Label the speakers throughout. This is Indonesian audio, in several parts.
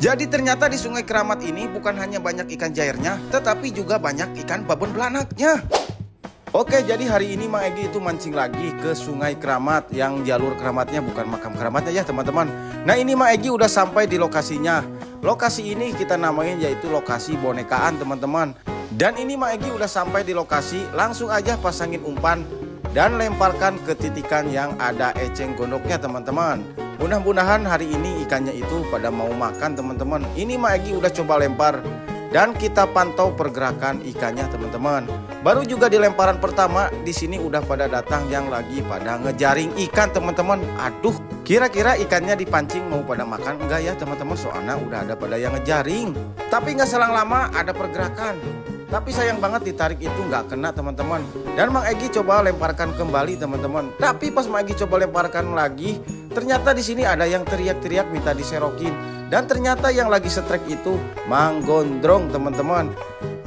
Speaker 1: Jadi ternyata di Sungai Keramat ini bukan hanya banyak ikan jairnya, tetapi juga banyak ikan babon belanaknya. Oke, jadi hari ini Mang Egy itu mancing lagi ke Sungai Keramat, yang jalur keramatnya bukan makam keramatnya ya teman-teman. Nah ini Mang Egy udah sampai di lokasinya. Lokasi ini kita namain yaitu lokasi bonekaan teman-teman. Dan ini Mang Egy udah sampai di lokasi, langsung aja pasangin umpan dan lemparkan ke titikan yang ada eceng gondoknya teman-teman. Mudah-mudahan hari ini ikannya itu pada mau makan teman-teman. Ini Mang Egy udah coba lempar dan kita pantau pergerakan ikannya teman-teman. Baru juga di lemparan pertama di sini udah pada datang yang lagi pada ngejaring ikan teman-teman. Aduh, kira-kira ikannya dipancing mau pada makan enggak ya teman-teman? Soalnya udah ada pada yang ngejaring. Tapi nggak selang lama ada pergerakan. Tapi sayang banget ditarik itu nggak kena teman-teman. Dan Mang Egy coba lemparkan kembali teman-teman. Tapi pas Mang Egy coba lemparkan lagi, ternyata di sini ada yang teriak-teriak minta diserokin. Dan ternyata yang lagi setrek itu Mang Gondrong teman-teman.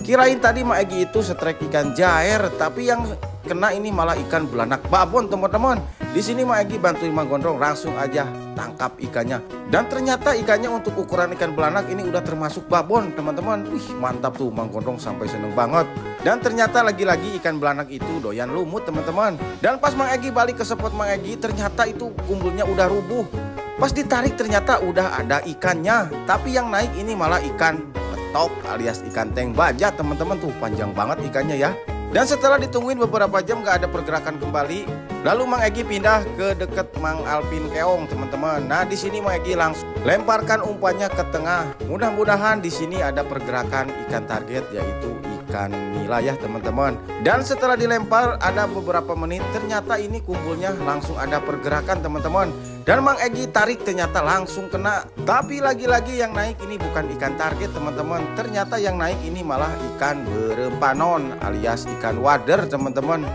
Speaker 1: Kirain tadi Mang Egy itu setrek ikan jair, tapi yang kena ini malah ikan belanak babon teman-teman. Di sini Mang Egy bantuin Mang Gondrong, langsung aja tangkap ikannya. Dan ternyata ikannya untuk ukuran ikan belanak ini udah termasuk babon teman-teman. Wih mantap tuh, Mang Gondrong sampai seneng banget. Dan ternyata lagi-lagi ikan belanak itu doyan lumut teman-teman. Dan pas Mang Egy balik ke spot Mang Egy, ternyata itu kumpulnya udah rubuh. Pas ditarik ternyata udah ada ikannya. Tapi yang naik ini malah ikan betok alias ikan teng baja teman-teman, tuh panjang banget ikannya ya. Dan setelah ditungguin beberapa jam gak ada pergerakan kembali, lalu Mang Egy pindah ke deket Mang Alvin Keong teman-teman. Nah di sini Mang Egy langsung lemparkan umpannya ke tengah. Mudah-mudahan di sini ada pergerakan ikan target yaitu ikan nila ya teman-teman. Dan setelah dilempar ada beberapa menit, ternyata ini kumpulnya langsung ada pergerakan teman-teman. Dan Mang Egy tarik ternyata langsung kena. Tapi lagi-lagi yang naik ini bukan ikan target teman-teman. Ternyata yang naik ini malah ikan berempanon alias ikan wader teman-teman.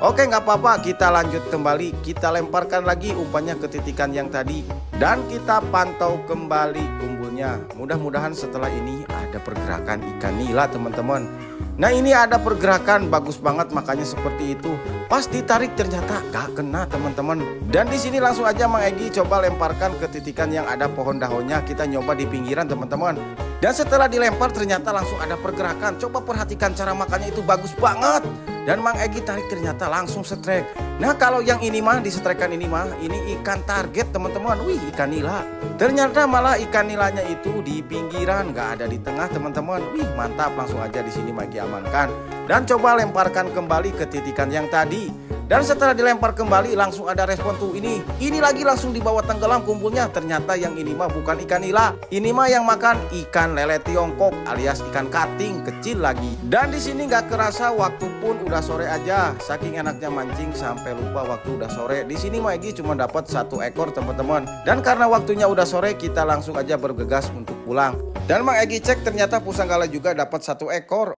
Speaker 1: Oke nggak apa-apa, kita lanjut kembali. Kita lemparkan lagi umpannya ke titikan yang tadi. Dan kita pantau kembali kumpulnya. Mudah-mudahan setelah ini ada pergerakan ikan nila teman-teman. Nah ini ada pergerakan, bagus banget makanya seperti itu. Pas ditarik ternyata gak kena teman-teman. Dan di sini langsung aja Mang Egy coba lemparkan ke titikan yang ada pohon daunnya. Kita nyoba di pinggiran teman-teman. Dan setelah dilempar ternyata langsung ada pergerakan. Coba perhatikan cara makannya itu bagus banget. Dan Mang Egy tarik ternyata langsung setrek. Nah kalau yang ini mah disetrekan ini mah ini ikan target teman-teman. Wih ikan nila. Ternyata malah ikan nilanya itu di pinggiran, gak ada di tengah teman-teman. Wih mantap, langsung aja di sini Mang Egy amankan. Dan coba lemparkan kembali ke titikan yang tadi. Dan setelah dilempar kembali langsung ada respon tuh ini lagi langsung dibawa tenggelam kumpulnya. Ternyata yang ini mah bukan ikan nila. Ini mah yang makan ikan lele Tiongkok alias ikan kating kecil lagi. Dan di sini nggak kerasa waktu pun udah sore aja. Saking enaknya mancing sampai lupa waktu udah sore. Di sini Mang Egy cuma dapat 1 ekor teman-teman. Dan karena waktunya udah sore kita langsung aja bergegas untuk pulang. Dan Mang Egy cek ternyata Pusanggala juga dapat 1 ekor.